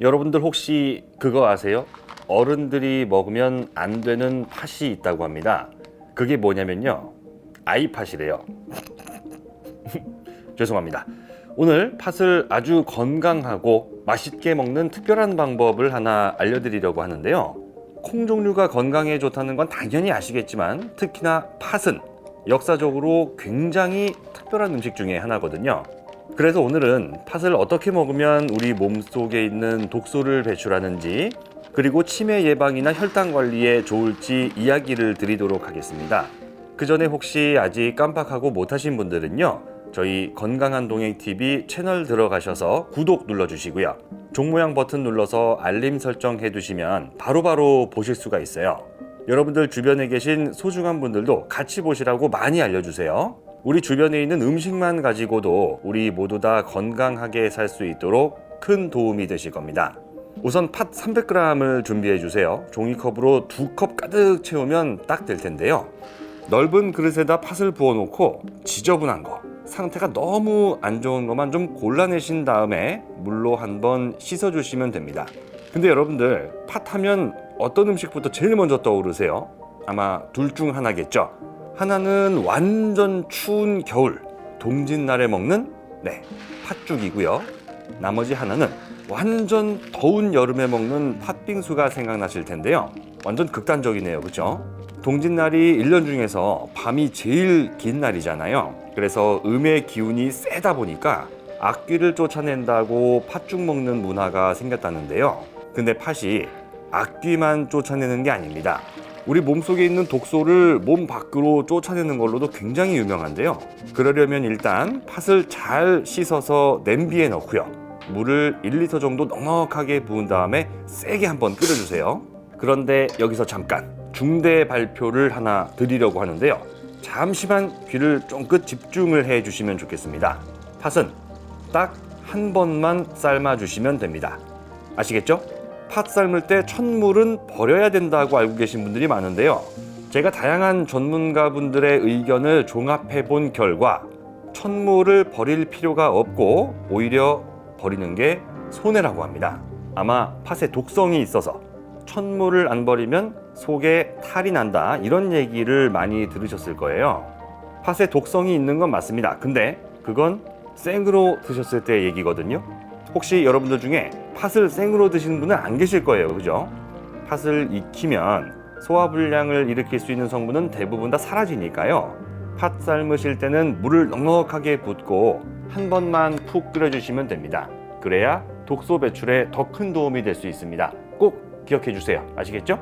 여러분들 혹시 그거 아세요? 어른들이 먹으면 안 되는 팥이 있다고 합니다. 그게 뭐냐면요, 아이팥이래요. 죄송합니다. 오늘 팥을 아주 건강하고 맛있게 먹는 특별한 방법을 하나 알려드리려고 하는데요. 콩 종류가 건강에 좋다는 건 당연히 아시겠지만 특히나 팥은 역사적으로 굉장히 특별한 음식 중에 하나거든요. 그래서 오늘은 팥을 어떻게 먹으면 우리 몸속에 있는 독소를 배출하는지, 그리고 치매 예방이나 혈당 관리에 좋을지 이야기를 드리도록 하겠습니다. 그 전에 혹시 아직 깜빡하고 못하신 분들은요, 저희 건강한 동행TV 채널 들어가셔서 구독 눌러주시고요, 종 모양 버튼 눌러서 알림 설정해 두시면 바로바로 보실 수가 있어요. 여러분들 주변에 계신 소중한 분들도 같이 보시라고 많이 알려주세요. 우리 주변에 있는 음식만 가지고도 우리 모두 다 건강하게 살 수 있도록 큰 도움이 되실 겁니다. 우선 팥 300g을 준비해 주세요. 종이컵으로 2컵 가득 채우면 딱 될 텐데요. 넓은 그릇에다 팥을 부어 놓고 지저분한 거, 상태가 너무 안 좋은 것만 좀 골라내신 다음에 물로 한번 씻어 주시면 됩니다. 근데 여러분들, 팥 하면 어떤 음식부터 제일 먼저 떠오르세요? 아마 둘 중 하나겠죠? 하나는 완전 추운 겨울 동짓날에 먹는 팥죽이고요. 나머지 하나는 완전 더운 여름에 먹는 팥빙수가 생각나실 텐데요. 완전 극단적이네요, 그렇죠? 동짓날이 1년 중에서 밤이 제일 긴 날이잖아요. 그래서 음의 기운이 세다 보니까 악귀를 쫓아낸다고 팥죽 먹는 문화가 생겼다는데요. 근데 팥이 악귀만 쫓아내는 게 아닙니다. 우리 몸속에 있는 독소를 몸 밖으로 쫓아내는 걸로도 굉장히 유명한데요. 그러려면 일단 팥을 잘 씻어서 냄비에 넣고요, 물을 1리터 정도 넉넉하게 부은 다음에 세게 한번 끓여주세요. 그런데 여기서 잠깐 중대 발표를 하나 드리려고 하는데요. 잠시만 귀를 쫑긋 집중을 해 주시면 좋겠습니다. 팥은 딱 한 번만 삶아 주시면 됩니다. 아시겠죠? 팥 삶을 때 첫물은 버려야 된다고 알고 계신 분들이 많은데요. 제가 다양한 전문가분들의 의견을 종합해 본 결과 첫물을 버릴 필요가 없고 오히려 버리는 게 손해라고 합니다. 아마 팥에 독성이 있어서 첫물을 안 버리면 속에 탈이 난다, 이런 얘기를 많이 들으셨을 거예요. 팥에 독성이 있는 건 맞습니다. 근데 그건 생으로 드셨을 때 얘기거든요. 혹시 여러분들 중에 팥을 생으로 드시는 분은 안 계실 거예요, 그죠? 팥을 익히면 소화불량을 일으킬 수 있는 성분은 대부분 다 사라지니까요. 팥 삶으실 때는 물을 넉넉하게 붓고 한 번만 푹 끓여주시면 됩니다. 그래야 독소 배출에 더 큰 도움이 될 수 있습니다. 꼭 기억해 주세요. 아시겠죠?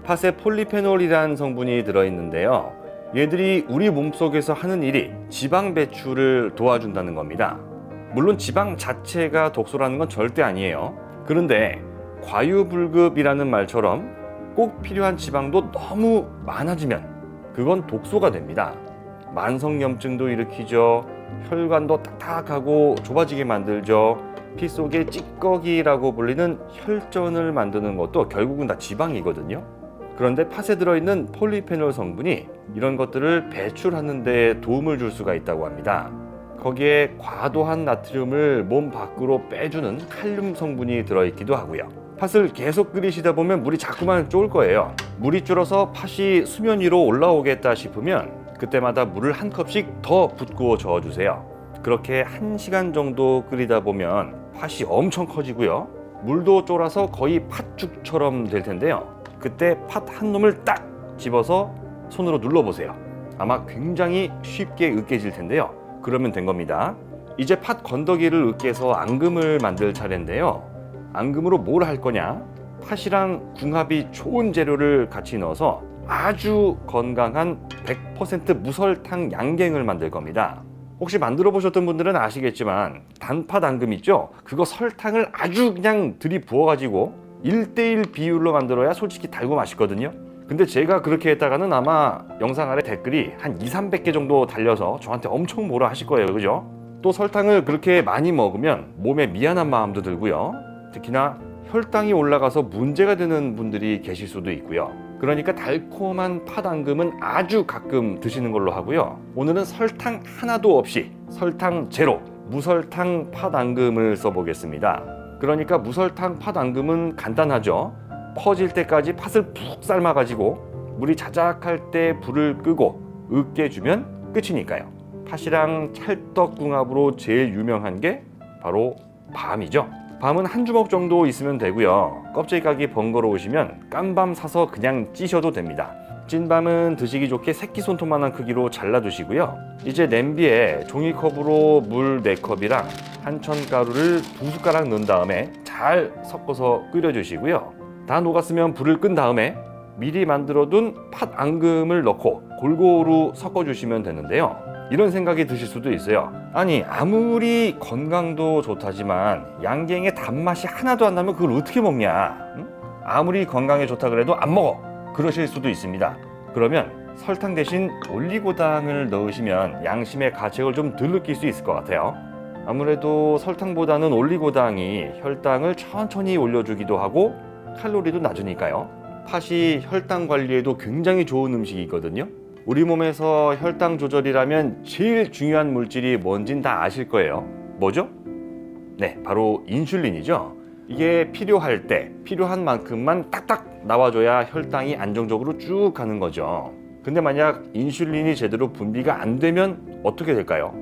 팥에 폴리페놀이라는 성분이 들어있는데요. 얘들이 우리 몸속에서 하는 일이 지방 배출을 도와준다는 겁니다. 물론 지방 자체가 독소라는 건 절대 아니에요. 그런데 과유불급이라는 말처럼 꼭 필요한 지방도 너무 많아지면 그건 독소가 됩니다. 만성염증도 일으키죠. 혈관도 딱딱하고 좁아지게 만들죠. 피 속에 찌꺼기라고 불리는 혈전을 만드는 것도 결국은 다 지방이거든요. 그런데 팥에 들어있는 폴리페놀 성분이 이런 것들을 배출하는 데 도움을 줄 수가 있다고 합니다. 거기에 과도한 나트륨을 몸 밖으로 빼주는 칼륨 성분이 들어있기도 하고요. 팥을 계속 끓이시다 보면 물이 자꾸만 쫄 거예요. 물이 줄어서 팥이 수면 위로 올라오겠다 싶으면 그때마다 물을 한 컵씩 더 붓고 저어주세요. 그렇게 1시간 정도 끓이다 보면 팥이 엄청 커지고요. 물도 쫄아서 거의 팥죽처럼 될 텐데요. 그때 팥 한 놈을 딱 집어서 손으로 눌러보세요. 아마 굉장히 쉽게 으깨질 텐데요. 그러면 된 겁니다. 이제 팥 건더기를 으깨서 앙금을 만들 차례인데요. 앙금으로 뭘 할 거냐? 팥이랑 궁합이 좋은 재료를 같이 넣어서 아주 건강한 100% 무설탕 양갱을 만들 겁니다. 혹시 만들어 보셨던 분들은 아시겠지만 단팥 앙금 있죠? 그거 설탕을 아주 그냥 들이부어 가지고 1:1 비율로 만들어야 솔직히 달고 맛있거든요. 근데 제가 그렇게 했다가는 아마 영상 아래 댓글이 한 200~300개 정도 달려서 저한테 엄청 뭐라 하실 거예요, 그죠? 또 설탕을 그렇게 많이 먹으면 몸에 미안한 마음도 들고요. 특히나 혈당이 올라가서 문제가 되는 분들이 계실 수도 있고요. 그러니까 달콤한 팥 앙금은 아주 가끔 드시는 걸로 하고요. 오늘은 설탕 하나도 없이 설탕 제로 무설탕 팥 앙금을 써보겠습니다. 그러니까 무설탕 팥 앙금은 간단하죠. 퍼질 때까지 팥을 푹 삶아가지고 물이 자작할 때 불을 끄고 으깨주면 끝이니까요. 팥이랑 찰떡궁합으로 제일 유명한 게 바로 밤이죠. 밤은 한 주먹 정도 있으면 되고요. 껍질 까기 번거로우시면 깐밤 사서 그냥 찌셔도 됩니다. 찐밤은 드시기 좋게 새끼 손톱만한 크기로 잘라두시고요. 이제 냄비에 종이컵으로 물 4컵이랑 한천가루를 2숟가락 넣은 다음에 잘 섞어서 끓여주시고요. 다 녹았으면 불을 끈 다음에 미리 만들어둔 팥 앙금을 넣고 골고루 섞어주시면 되는데요. 이런 생각이 드실 수도 있어요. 아니, 아무리 건강도 좋다지만 양갱의 단맛이 하나도 안 나면 그걸 어떻게 먹냐? 응? 아무리 건강에 좋다 그래도 안 먹어, 그러실 수도 있습니다. 그러면 설탕 대신 올리고당을 넣으시면 양심의 가책을 좀 덜 느낄 수 있을 것 같아요. 아무래도 설탕보다는 올리고당이 혈당을 천천히 올려주기도 하고 칼로리도 낮으니까요. 팥이 혈당 관리에도 굉장히 좋은 음식이거든요. 우리 몸에서 혈당 조절이라면 제일 중요한 물질이 뭔진 다 아실 거예요. 뭐죠? 네, 바로 인슐린이죠. 이게 필요할 때 필요한 만큼만 딱딱 나와줘야 혈당이 안정적으로 쭉 가는 거죠. 근데 만약 인슐린이 제대로 분비가 안 되면 어떻게 될까요?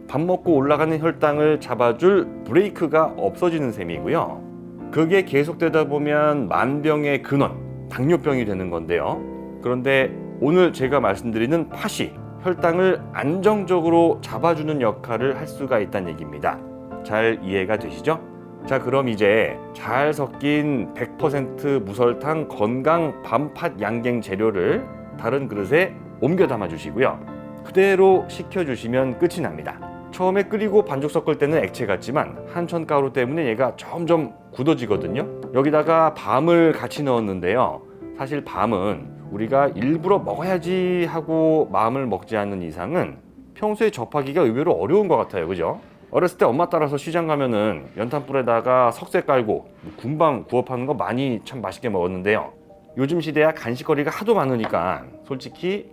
밥 먹고 올라가는 혈당을 잡아줄 브레이크가 없어지는 셈이고요. 그게 계속되다 보면 만병의 근원, 당뇨병이 되는 건데요. 그런데 오늘 제가 말씀드리는 팥이 혈당을 안정적으로 잡아주는 역할을 할 수가 있다는 얘기입니다. 잘 이해가 되시죠? 자, 그럼 이제 잘 섞인 100% 무설탕 건강 밤팥 양갱 재료를 다른 그릇에 옮겨 담아 주시고요. 그대로 식혀주시면 끝이 납니다. 처음에 끓이고 반죽 섞을 때는 액체 같지만 한천가루 때문에 얘가 점점 굳어지거든요. 여기다가 밤을 같이 넣었는데요. 사실 밤은 우리가 일부러 먹어야지 하고 마음을 먹지 않는 이상은 평소에 접하기가 의외로 어려운 것 같아요. 그죠? 어렸을 때 엄마 따라서 시장 가면은 연탄불에다가 석쇠 깔고 금방 구워 파는 거 많이 참 맛있게 먹었는데요. 요즘 시대야 간식거리가 하도 많으니까 솔직히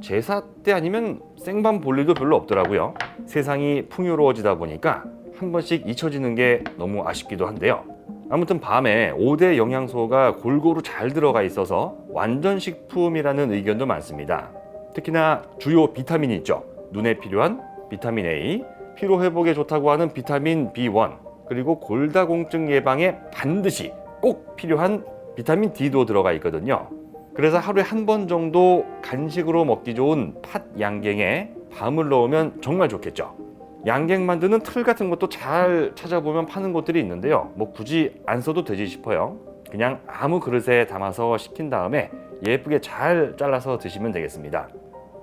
제사 때 아니면 생밤 볼 일도 별로 없더라고요. 세상이 풍요로워지다 보니까 한 번씩 잊혀지는 게 너무 아쉽기도 한데요. 아무튼 밤에 5대 영양소가 골고루 잘 들어가 있어서 완전 식품이라는 의견도 많습니다. 특히나 주요 비타민이 있죠. 눈에 필요한 비타민 A, 피로 회복에 좋다고 하는 비타민 B1, 그리고 골다공증 예방에 반드시 꼭 필요한 비타민 D도 들어가 있거든요. 그래서 하루에 한 번 정도 간식으로 먹기 좋은 팥 양갱에 밤을 넣으면 정말 좋겠죠. 양갱 만드는 틀 같은 것도 잘 찾아보면 파는 곳들이 있는데요. 뭐 굳이 안 써도 되지 싶어요. 그냥 아무 그릇에 담아서 식힌 다음에 예쁘게 잘 잘라서 드시면 되겠습니다.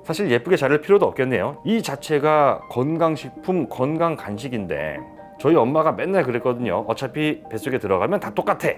사실 예쁘게 자를 필요도 없겠네요. 이 자체가 건강식품, 건강간식인데 저희 엄마가 맨날 그랬거든요. 어차피 뱃속에 들어가면 다 똑같아.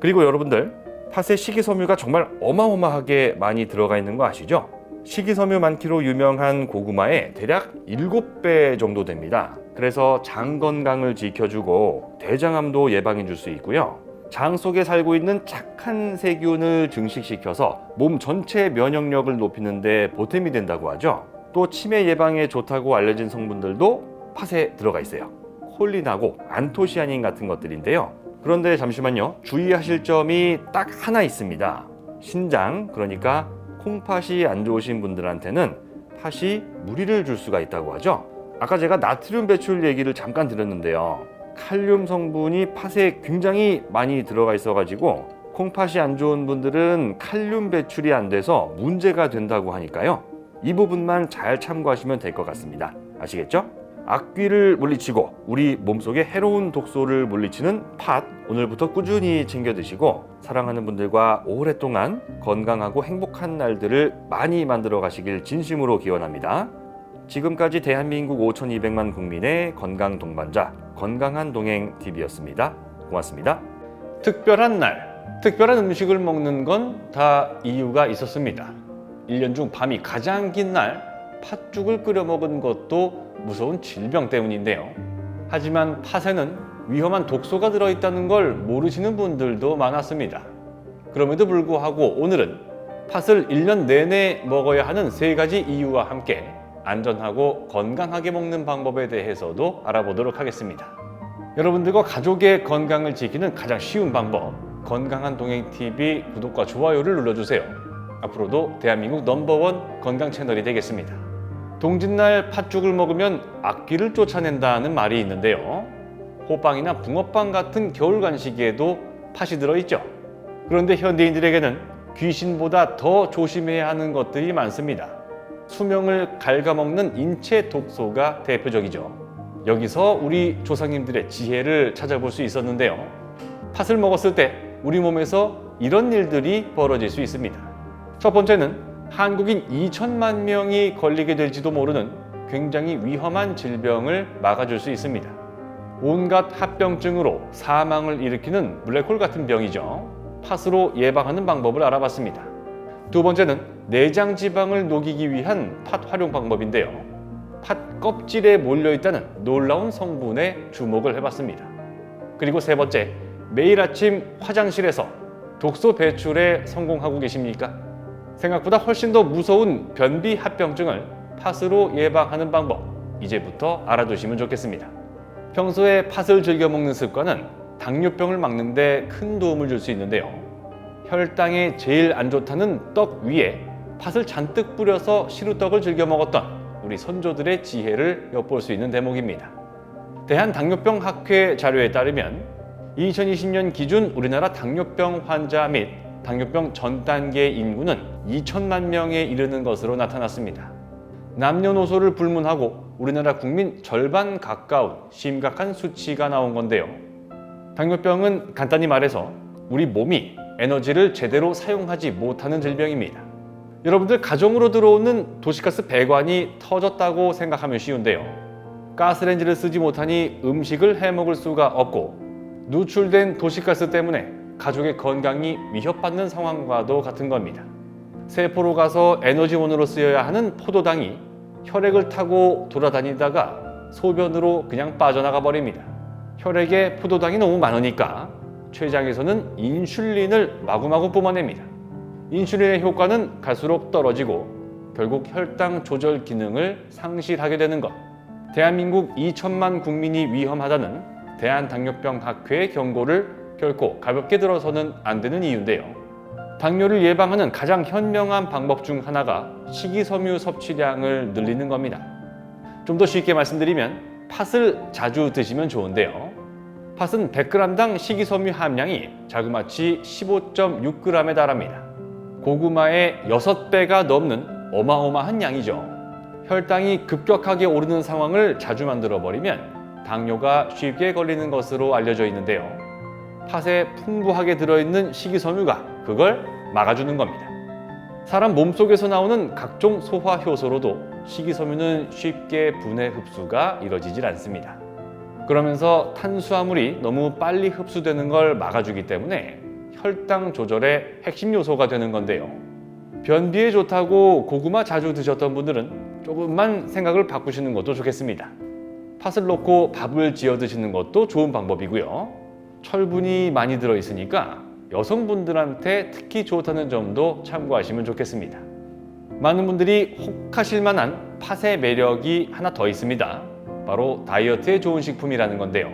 그리고 여러분들, 팥에 식이섬유가 정말 어마어마하게 많이 들어가 있는 거 아시죠? 식이섬유 많기로 유명한 고구마의 대략 7배 정도 됩니다. 그래서 장 건강을 지켜주고 대장암도 예방해 줄 수 있고요. 장 속에 살고 있는 착한 세균을 증식시켜서 몸 전체 면역력을 높이는 데 보탬이 된다고 하죠. 또 치매 예방에 좋다고 알려진 성분들도 팥에 들어가 있어요. 콜린하고 안토시아닌 같은 것들인데요. 그런데 잠시만요. 주의하실 점이 딱 하나 있습니다. 신장, 그러니까 콩팥이 안 좋으신 분들한테는 팥이 무리를 줄 수가 있다고 하죠. 아까 제가 나트륨 배출 얘기를 잠깐 드렸는데요. 칼륨 성분이 팥에 굉장히 많이 들어가 있어가지고 콩팥이 안 좋은 분들은 칼륨 배출이 안 돼서 문제가 된다고 하니까요. 이 부분만 잘 참고하시면 될 것 같습니다. 아시겠죠? 악귀를 물리치고 우리 몸속에 해로운 독소를 물리치는 팥, 오늘부터 꾸준히 챙겨 드시고 사랑하는 분들과 오랫동안 건강하고 행복한 날들을 많이 만들어 가시길 진심으로 기원합니다. 지금까지 대한민국 5,200만 국민의 건강 동반자 건강한 동행 TV였습니다. 고맙습니다. 특별한 날, 특별한 음식을 먹는 건 다 이유가 있었습니다. 1년 중 밤이 가장 긴 날 팥죽을 끓여 먹은 것도 무서운 질병 때문인데요. 하지만 팥에는 위험한 독소가 들어있다는 걸 모르시는 분들도 많았습니다. 그럼에도 불구하고 오늘은 팥을 1년 내내 먹어야 하는 3가지 이유와 함께 안전하고 건강하게 먹는 방법에 대해서도 알아보도록 하겠습니다. 여러분들과 가족의 건강을 지키는 가장 쉬운 방법, 건강한 동행TV 구독과 좋아요를 눌러주세요. 앞으로도 대한민국 넘버원 건강 채널이 되겠습니다. 동짓날 팥죽을 먹으면 악귀를 쫓아낸다는 말이 있는데요. 호빵이나 붕어빵 같은 겨울 간식에도 팥이 들어있죠. 그런데 현대인들에게는 귀신보다 더 조심해야 하는 것들이 많습니다. 수명을 갉아먹는 인체 독소가 대표적이죠. 여기서 우리 조상님들의 지혜를 찾아볼 수 있었는데요. 팥을 먹었을 때 우리 몸에서 이런 일들이 벌어질 수 있습니다. 첫 번째는 한국인 2천만 명이 걸리게 될지도 모르는 굉장히 위험한 질병을 막아줄 수 있습니다. 온갖 합병증으로 사망을 일으키는 블랙홀 같은 병이죠. 팥으로 예방하는 방법을 알아봤습니다. 두 번째는 내장 지방을 녹이기 위한 팥 활용 방법인데요. 팥 껍질에 몰려있다는 놀라운 성분에 주목을 해봤습니다. 그리고 세 번째, 매일 아침 화장실에서 독소 배출에 성공하고 계십니까? 생각보다 훨씬 더 무서운 변비 합병증을 팥으로 예방하는 방법, 이제부터 알아두시면 좋겠습니다. 평소에 팥을 즐겨 먹는 습관은 당뇨병을 막는 데 큰 도움을 줄 수 있는데요. 혈당에 제일 안 좋다는 떡 위에 팥을 잔뜩 뿌려서 시루떡을 즐겨 먹었던 우리 선조들의 지혜를 엿볼 수 있는 대목입니다. 대한당뇨병학회 자료에 따르면 2020년 기준 우리나라 당뇨병 환자 및 당뇨병 전 단계 인구는 2천만 명에 이르는 것으로 나타났습니다. 남녀노소를 불문하고 우리나라 국민 절반 가까운 심각한 수치가 나온 건데요. 당뇨병은 간단히 말해서 우리 몸이 에너지를 제대로 사용하지 못하는 질병입니다. 여러분들 가정으로 들어오는 도시가스 배관이 터졌다고 생각하면 쉬운데요. 가스레인지를 쓰지 못하니 음식을 해먹을 수가 없고 누출된 도시가스 때문에 가족의 건강이 위협받는 상황과도 같은 겁니다. 세포로 가서 에너지원으로 쓰여야 하는 포도당이 혈액을 타고 돌아다니다가 소변으로 그냥 빠져나가 버립니다. 혈액에 포도당이 너무 많으니까 췌장에서는 인슐린을 마구마구 뿜어냅니다. 인슐린의 효과는 갈수록 떨어지고 결국 혈당 조절 기능을 상실하게 되는 것. 대한민국 2천만 국민이 위험하다는 대한당뇨병학회의 경고를 결코 가볍게 들어서는 안 되는 이유인데요. 당뇨를 예방하는 가장 현명한 방법 중 하나가 식이섬유 섭취량을 늘리는 겁니다. 좀 더 쉽게 말씀드리면 팥을 자주 드시면 좋은데요. 팥은 100g당 식이섬유 함량이 자그마치 15.6g에 달합니다. 고구마의 6배가 넘는 어마어마한 양이죠. 혈당이 급격하게 오르는 상황을 자주 만들어버리면 당뇨가 쉽게 걸리는 것으로 알려져 있는데요. 팥에 풍부하게 들어있는 식이섬유가 그걸 막아주는 겁니다. 사람 몸속에서 나오는 각종 소화 효소로도 식이섬유는 쉽게 분해 흡수가 이루어지질 않습니다. 그러면서 탄수화물이 너무 빨리 흡수되는 걸 막아주기 때문에 혈당 조절의 핵심 요소가 되는 건데요. 변비에 좋다고 고구마 자주 드셨던 분들은 조금만 생각을 바꾸시는 것도 좋겠습니다. 팥을 넣고 밥을 지어 드시는 것도 좋은 방법이고요. 철분이 많이 들어있으니까 여성분들한테 특히 좋다는 점도 참고하시면 좋겠습니다. 많은 분들이 혹하실 만한 팥의 매력이 하나 더 있습니다. 바로 다이어트에 좋은 식품이라는 건데요.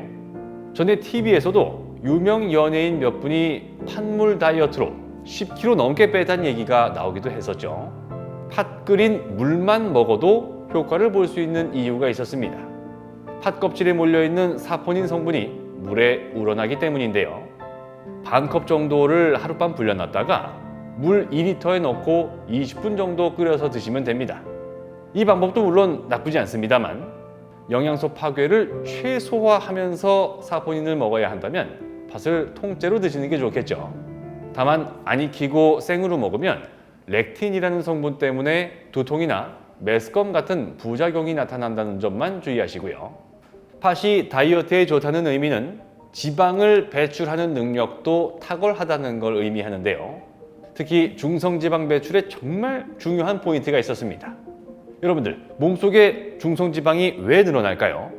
전에 TV에서도 유명 연예인 몇 분이 팥물 다이어트로 10kg 넘게 빼다는 얘기가 나오기도 했었죠. 팥 끓인 물만 먹어도 효과를 볼 수 있는 이유가 있었습니다. 팥 껍질에 몰려있는 사포닌 성분이 물에 우러나기 때문인데요. 반 컵 정도를 하룻밤 불려놨다가 물 2리터에 넣고 20분 정도 끓여서 드시면 됩니다. 이 방법도 물론 나쁘지 않습니다만 영양소 파괴를 최소화하면서 사포닌을 먹어야 한다면 팥을 통째로 드시는 게 좋겠죠. 다만 안 익히고 생으로 먹으면 렉틴이라는 성분 때문에 두통이나 메스꺼움 같은 부작용이 나타난다는 점만 주의하시고요. 팥이 다이어트에 좋다는 의미는 지방을 배출하는 능력도 탁월하다는 걸 의미하는데요. 특히 중성지방 배출에 정말 중요한 포인트가 있었습니다. 여러분들, 몸속에 중성지방이 왜 늘어날까요?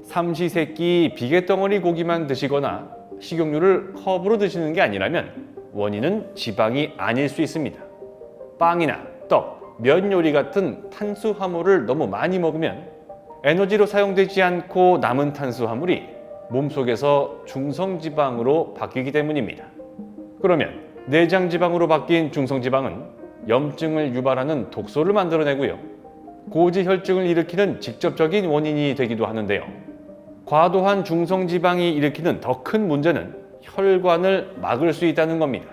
삼시세끼 비계덩어리 고기만 드시거나 식용유를 컵으로 드시는 게 아니라면 원인은 지방이 아닐 수 있습니다. 빵이나 떡, 면 요리 같은 탄수화물을 너무 많이 먹으면 에너지로 사용되지 않고 남은 탄수화물이 몸속에서 중성지방으로 바뀌기 때문입니다. 그러면 내장지방으로 바뀐 중성지방은 염증을 유발하는 독소를 만들어내고요. 고지혈증을 일으키는 직접적인 원인이 되기도 하는데요. 과도한 중성지방이 일으키는 더 큰 문제는 혈관을 막을 수 있다는 겁니다.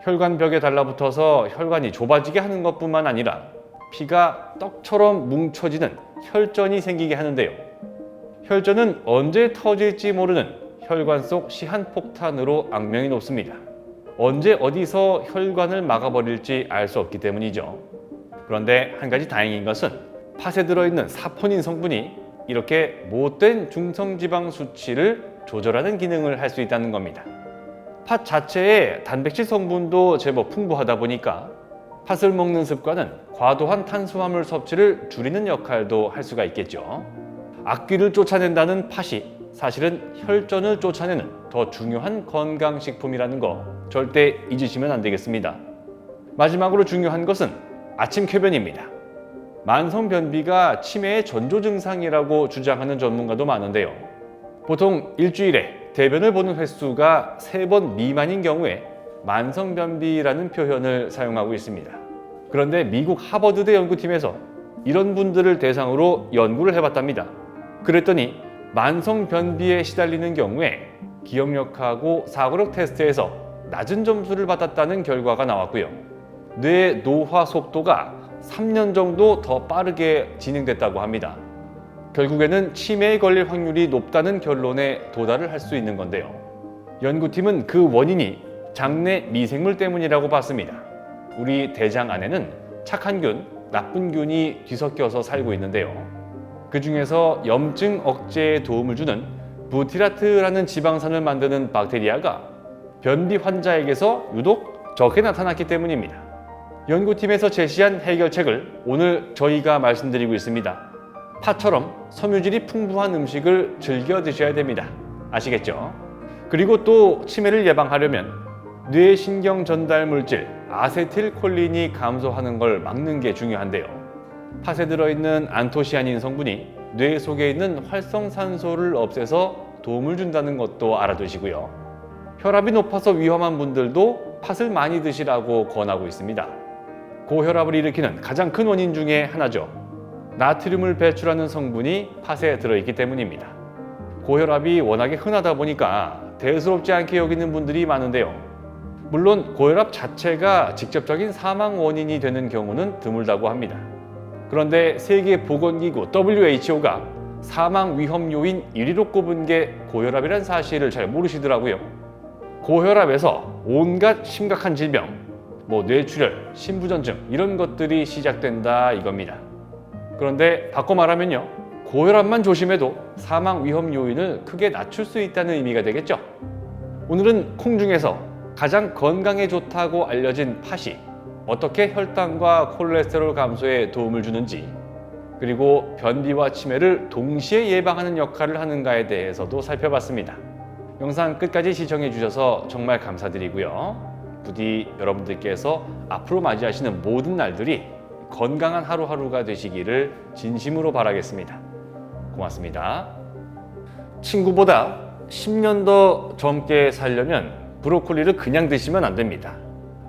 혈관벽에 달라붙어서 혈관이 좁아지게 하는 것뿐만 아니라 피가 떡처럼 뭉쳐지는 혈전이 생기게 하는데요. 혈전은 언제 터질지 모르는 혈관 속 시한폭탄으로 악명이 높습니다. 언제 어디서 혈관을 막아버릴지 알 수 없기 때문이죠. 그런데 한 가지 다행인 것은 팥에 들어있는 사포닌 성분이 이렇게 못된 중성지방 수치를 조절하는 기능을 할 수 있다는 겁니다. 팥 자체의 단백질 성분도 제법 풍부하다 보니까 팥을 먹는 습관은 과도한 탄수화물 섭취를 줄이는 역할도 할 수가 있겠죠. 악귀를 쫓아낸다는 팥이 사실은 혈전을 쫓아내는 더 중요한 건강식품이라는 거 절대 잊으시면 안 되겠습니다. 마지막으로 중요한 것은 아침 쾌변입니다. 만성변비가 치매의 전조 증상이라고 주장하는 전문가도 많은데요. 보통 일주일에 대변을 보는 횟수가 3번 미만인 경우에 만성변비라는 표현을 사용하고 있습니다. 그런데 미국 하버드대 연구팀에서 이런 분들을 대상으로 연구를 해봤답니다. 그랬더니 만성변비에 시달리는 경우에 기억력하고 사고력 테스트에서 낮은 점수를 받았다는 결과가 나왔고요. 뇌 노화 속도가 3년 정도 더 빠르게 진행됐다고 합니다. 결국에는 치매에 걸릴 확률이 높다는 결론에 도달을 할 수 있는 건데요. 연구팀은 그 원인이 장내 미생물 때문이라고 봤습니다. 우리 대장 안에는 착한 균, 나쁜 균이 뒤섞여서 살고 있는데요. 그 중에서 염증 억제에 도움을 주는 부티라트라는 지방산을 만드는 박테리아가 변비 환자에게서 유독 적게 나타났기 때문입니다. 연구팀에서 제시한 해결책을 오늘 저희가 말씀드리고 있습니다. 팥처럼 섬유질이 풍부한 음식을 즐겨 드셔야 됩니다. 아시겠죠? 그리고 또 치매를 예방하려면 뇌신경 전달 물질 아세틸콜린이 감소하는 걸 막는 게 중요한데요. 팥에 들어있는 안토시아닌 성분이 뇌 속에 있는 활성산소를 없애서 도움을 준다는 것도 알아두시고요. 혈압이 높아서 위험한 분들도 팥을 많이 드시라고 권하고 있습니다. 고혈압을 일으키는 가장 큰 원인 중에 하나죠. 나트륨을 배출하는 성분이 팥에 들어있기 때문입니다. 고혈압이 워낙에 흔하다 보니까 대수롭지 않게 여기는 분들이 많은데요. 물론 고혈압 자체가 직접적인 사망 원인이 되는 경우는 드물다고 합니다. 그런데 세계보건기구 WHO가 사망 위험 요인 1위로 꼽은 게 고혈압이란 사실을 잘 모르시더라고요. 고혈압에서 온갖 심각한 질병, 뇌출혈, 심부전증 이런 것들이 시작된다 이겁니다. 그런데 바꿔 말하면요, 고혈압만 조심해도 사망 위험 요인을 크게 낮출 수 있다는 의미가 되겠죠. 오늘은 콩 중에서 가장 건강에 좋다고 알려진 팥이 어떻게 혈당과 콜레스테롤 감소에 도움을 주는지, 그리고 변비와 치매를 동시에 예방하는 역할을 하는가에 대해서도 살펴봤습니다. 영상 끝까지 시청해 주셔서 정말 감사드리고요. 부디 여러분들께서 앞으로 맞이하시는 모든 날들이 건강한 하루하루가 되시기를 진심으로 바라겠습니다. 고맙습니다. 친구보다 10년 더 젊게 살려면 브로콜리를 그냥 드시면 안 됩니다.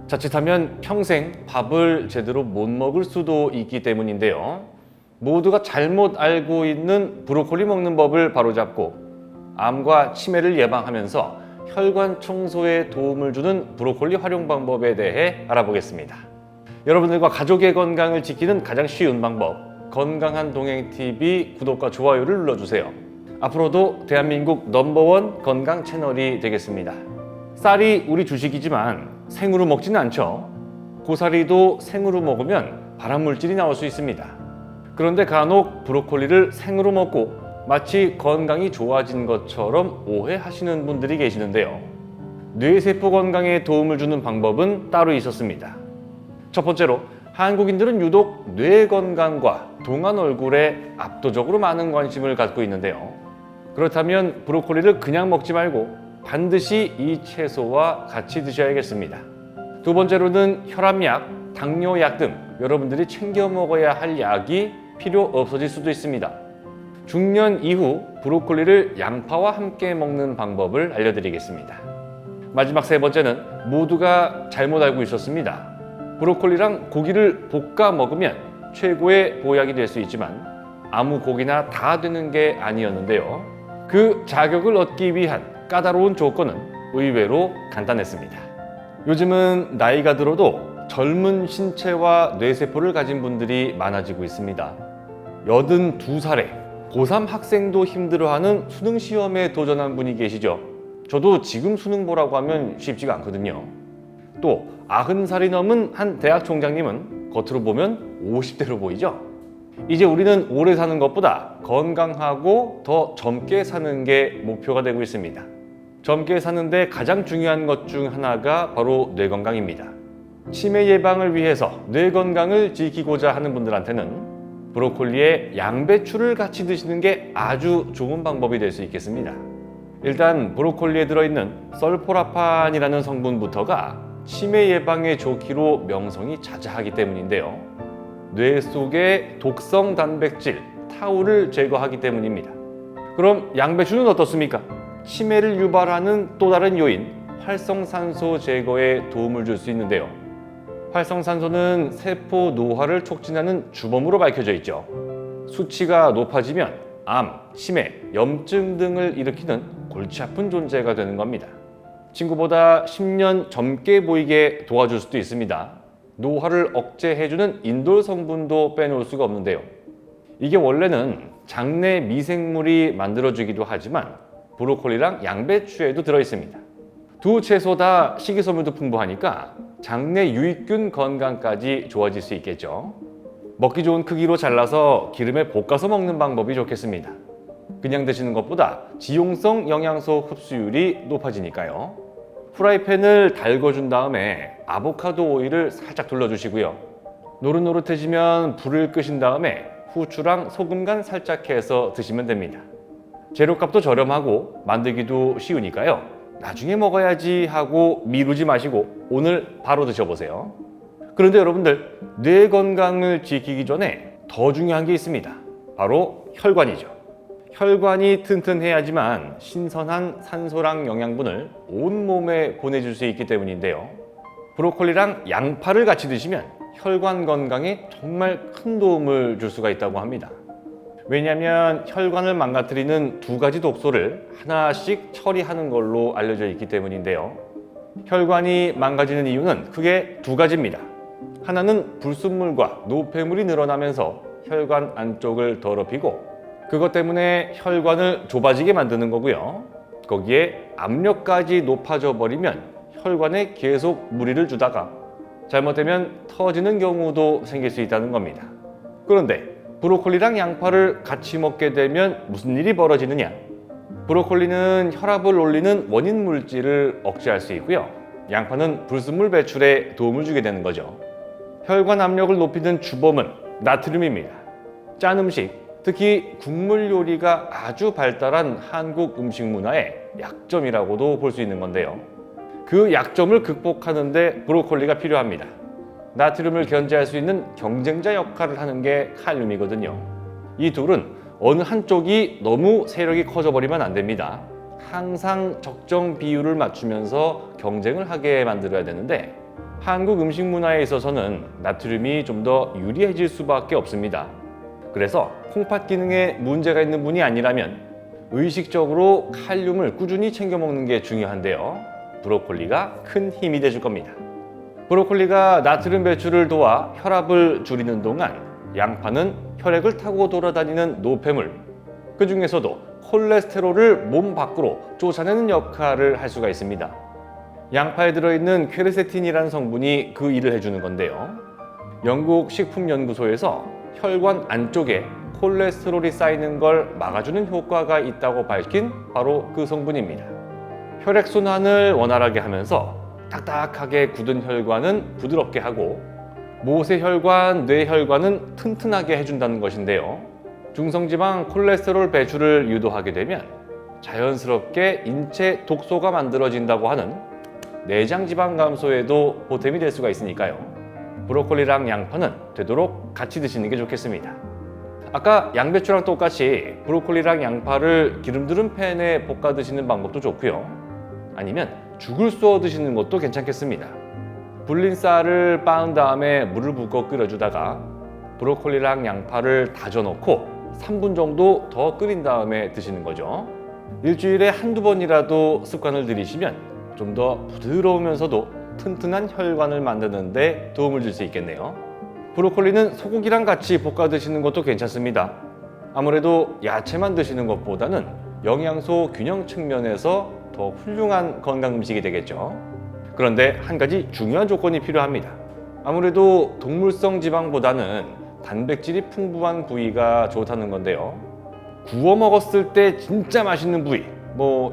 자칫하면 평생 밥을 제대로 못 먹을 수도 있기 때문인데요. 모두가 잘못 알고 있는 브로콜리 먹는 법을 바로잡고 암과 치매를 예방하면서 혈관 청소에 도움을 주는 브로콜리 활용 방법에 대해 알아보겠습니다. 여러분들과 가족의 건강을 지키는 가장 쉬운 방법, 건강한 동행TV 구독과 좋아요를 눌러주세요. 앞으로도 대한민국 넘버원 건강 채널이 되겠습니다. 쌀이 우리 주식이지만 생으로 먹지는 않죠. 고사리도 생으로 먹으면 발암물질이 나올 수 있습니다. 그런데 간혹 브로콜리를 생으로 먹고 마치 건강이 좋아진 것처럼 오해하시는 분들이 계시는데요. 뇌세포 건강에 도움을 주는 방법은 따로 있었습니다. 첫 번째로, 한국인들은 유독 뇌 건강과 동안 얼굴에 압도적으로 많은 관심을 갖고 있는데요. 그렇다면 브로콜리를 그냥 먹지 말고 반드시 이 채소와 같이 드셔야겠습니다. 두 번째로는 혈압약, 당뇨약 등 여러분들이 챙겨 먹어야 할 약이 필요 없어질 수도 있습니다. 중년 이후 브로콜리를 양파와 함께 먹는 방법을 알려드리겠습니다. 마지막 세 번째는 모두가 잘못 알고 있었습니다. 브로콜리랑 고기를 볶아 먹으면 최고의 보약이 될 수 있지만 아무 고기나 다 되는 게 아니었는데요. 그 자격을 얻기 위한 까다로운 조건은 의외로 간단했습니다. 요즘은 나이가 들어도 젊은 신체와 뇌세포를 가진 분들이 많아지고 있습니다. 82살에 고3 학생도 힘들어하는 수능 시험에 도전한 분이 계시죠. 저도 지금 수능 보라고 하면 쉽지가 않거든요. 또 90살이 넘은 한 대학 총장님은 겉으로 보면 50대로 보이죠. 이제 우리는 오래 사는 것보다 건강하고 더 젊게 사는 게 목표가 되고 있습니다. 젊게 사는데 가장 중요한 것 중 하나가 바로 뇌 건강입니다. 치매 예방을 위해서 뇌 건강을 지키고자 하는 분들한테는 브로콜리에 양배추를 같이 드시는 게 아주 좋은 방법이 될 수 있겠습니다. 일단 브로콜리에 들어있는 설포라판이라는 성분부터가 치매 예방에 좋기로 명성이 자자하기 때문인데요. 뇌 속의 독성 단백질 타우를 제거하기 때문입니다. 그럼 양배추는 어떻습니까? 치매를 유발하는 또 다른 요인 활성산소 제거에 도움을 줄 수 있는데요. 활성산소는 세포 노화를 촉진하는 주범으로 밝혀져 있죠. 수치가 높아지면 암, 치매, 염증 등을 일으키는 골치 아픈 존재가 되는 겁니다. 친구보다 10년 젊게 보이게 도와줄 수도 있습니다. 노화를 억제해주는 인돌 성분도 빼놓을 수가 없는데요. 이게 원래는 장내 미생물이 만들어주기도 하지만 브로콜리랑 양배추에도 들어있습니다. 두 채소 다 식이섬유도 풍부하니까 장내 유익균 건강까지 좋아질 수 있겠죠. 먹기 좋은 크기로 잘라서 기름에 볶아서 먹는 방법이 좋겠습니다. 그냥 드시는 것보다 지용성 영양소 흡수율이 높아지니까요. 프라이팬을 달궈준 다음에 아보카도 오일을 살짝 둘러주시고요. 노릇노릇해지면 불을 끄신 다음에 후추랑 소금 간 살짝 해서 드시면 됩니다. 재료값도 저렴하고 만들기도 쉬우니까요. 나중에 먹어야지 하고 미루지 마시고 오늘 바로 드셔보세요. 그런데 여러분들, 뇌 건강을 지키기 전에 더 중요한 게 있습니다. 바로 혈관이죠. 혈관이 튼튼해야지만 신선한 산소랑 영양분을 온몸에 보내줄 수 있기 때문인데요. 브로콜리랑 양파를 같이 드시면 혈관 건강에 정말 큰 도움을 줄 수가 있다고 합니다. 왜냐하면 혈관을 망가뜨리는 두 가지 독소를 하나씩 처리하는 걸로 알려져 있기 때문인데요. 혈관이 망가지는 이유는 크게 두 가지입니다. 하나는 불순물과 노폐물이 늘어나면서 혈관 안쪽을 더럽히고 그것 때문에 혈관을 좁아지게 만드는 거고요. 거기에 압력까지 높아져 버리면 혈관에 계속 무리를 주다가 잘못되면 터지는 경우도 생길 수 있다는 겁니다. 그런데 브로콜리랑 양파를 같이 먹게 되면 무슨 일이 벌어지느냐? 브로콜리는 혈압을 올리는 원인 물질을 억제할 수 있고요. 양파는 불순물 배출에 도움을 주게 되는 거죠. 혈관 압력을 높이는 주범은 나트륨입니다. 짠 음식, 특히 국물 요리가 아주 발달한 한국 음식 문화의 약점이라고도 볼 수 있는 건데요. 그 약점을 극복하는데 브로콜리가 필요합니다. 나트륨을 견제할 수 있는 경쟁자 역할을 하는 게 칼륨이거든요. 이 둘은 어느 한쪽이 너무 세력이 커져버리면 안 됩니다. 항상 적정 비율을 맞추면서 경쟁을 하게 만들어야 되는데 한국 음식 문화에 있어서는 나트륨이 좀 더 유리해질 수밖에 없습니다. 그래서 콩팥 기능에 문제가 있는 분이 아니라면 의식적으로 칼륨을 꾸준히 챙겨 먹는 게 중요한데요. 브로콜리가 큰 힘이 돼줄 겁니다. 브로콜리가 나트륨 배출을 도와 혈압을 줄이는 동안 양파는 혈액을 타고 돌아다니는 노폐물, 그 중에서도 콜레스테롤을 몸 밖으로 쫓아내는 역할을 할 수가 있습니다. 양파에 들어있는 퀘르세틴이라는 성분이 그 일을 해주는 건데요. 영국 식품연구소에서 혈관 안쪽에 콜레스테롤이 쌓이는 걸 막아주는 효과가 있다고 밝힌 바로 그 성분입니다. 혈액순환을 원활하게 하면서 딱딱하게 굳은 혈관은 부드럽게 하고 모세혈관, 뇌혈관은 튼튼하게 해준다는 것인데요. 중성지방 콜레스테롤 배출을 유도하게 되면 자연스럽게 인체 독소가 만들어진다고 하는 내장지방 감소에도 보탬이 될 수가 있으니까요. 브로콜리랑 양파는 되도록 같이 드시는 게 좋겠습니다. 아까 양배추랑 똑같이 브로콜리랑 양파를 기름들은 팬에 볶아 드시는 방법도 좋고요. 아니면 죽을 쏘아 드시는 것도 괜찮겠습니다. 불린 쌀을 빻은 다음에 물을 붓고 끓여주다가 브로콜리랑 양파를 다져 넣고 3분 정도 더 끓인 다음에 드시는 거죠. 일주일에 한두 번이라도 습관을 들이시면 좀 더 부드러우면서도 튼튼한 혈관을 만드는 데 도움을 줄 수 있겠네요. 브로콜리는 소고기랑 같이 볶아 드시는 것도 괜찮습니다. 아무래도 야채만 드시는 것보다는 영양소 균형 측면에서 더 훌륭한 건강 음식이 되겠죠. 그런데 한 가지 중요한 조건이 필요합니다. 아무래도 동물성 지방보다는 단백질이 풍부한 부위가 좋다는 건데요. 구워 먹었을 때 진짜 맛있는 부위,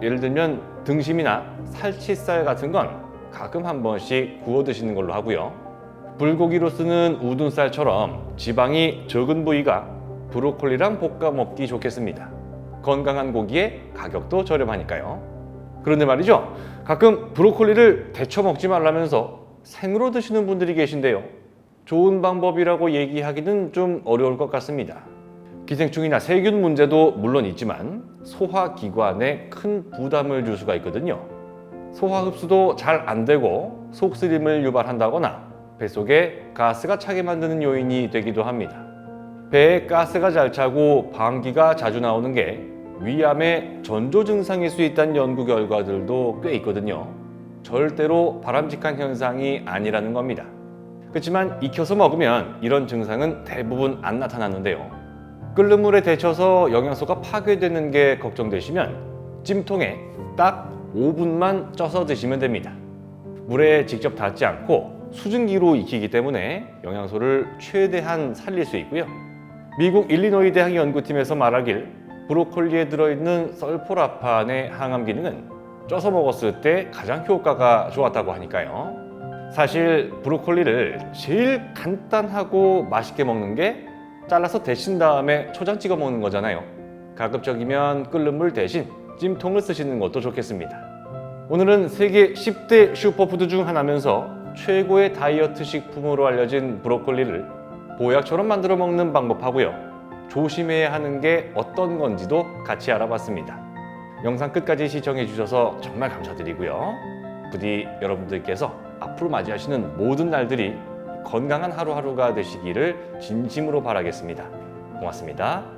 예를 들면 등심이나 살치살 같은 건 가끔 한 번씩 구워 드시는 걸로 하고요. 불고기로 쓰는 우둔살처럼 지방이 적은 부위가 브로콜리랑 볶아 먹기 좋겠습니다. 건강한 고기에 가격도 저렴하니까요. 그런데 말이죠, 가끔 브로콜리를 데쳐 먹지 말라면서 생으로 드시는 분들이 계신데요. 좋은 방법이라고 얘기하기는 좀 어려울 것 같습니다. 기생충이나 세균 문제도 물론 있지만 소화기관에 큰 부담을 줄 수가 있거든요. 소화 흡수도 잘 안 되고 속쓰림을 유발한다거나 뱃속에 가스가 차게 만드는 요인이 되기도 합니다. 배에 가스가 잘 차고 방귀가 자주 나오는 게 위암의 전조 증상일 수 있다는 연구 결과들도 꽤 있거든요. 절대로 바람직한 현상이 아니라는 겁니다. 그렇지만 익혀서 먹으면 이런 증상은 대부분 안 나타나는데요. 끓는 물에 데쳐서 영양소가 파괴되는 게 걱정되시면 찜통에 딱 5분만 쪄서 드시면 됩니다. 물에 직접 닿지 않고 수증기로 익히기 때문에 영양소를 최대한 살릴 수 있고요. 미국 일리노이 대학 연구팀에서 말하길 브로콜리에 들어있는 설포라판의 항암 기능은 쪄서 먹었을 때 가장 효과가 좋았다고 하니까요. 사실 브로콜리를 제일 간단하고 맛있게 먹는 게 잘라서 데친 다음에 초장 찍어 먹는 거잖아요. 가급적이면 끓는 물 대신 찜통을 쓰시는 것도 좋겠습니다. 오늘은 세계 10대 슈퍼푸드 중 하나면서 최고의 다이어트 식품으로 알려진 브로콜리를 보약처럼 만들어 먹는 방법하고요. 조심해야 하는 게 어떤 건지도 같이 알아봤습니다. 영상 끝까지 시청해 주셔서 정말 감사드리고요. 부디 여러분들께서 앞으로 맞이하시는 모든 날들이 건강한 하루하루가 되시기를 진심으로 바라겠습니다. 고맙습니다.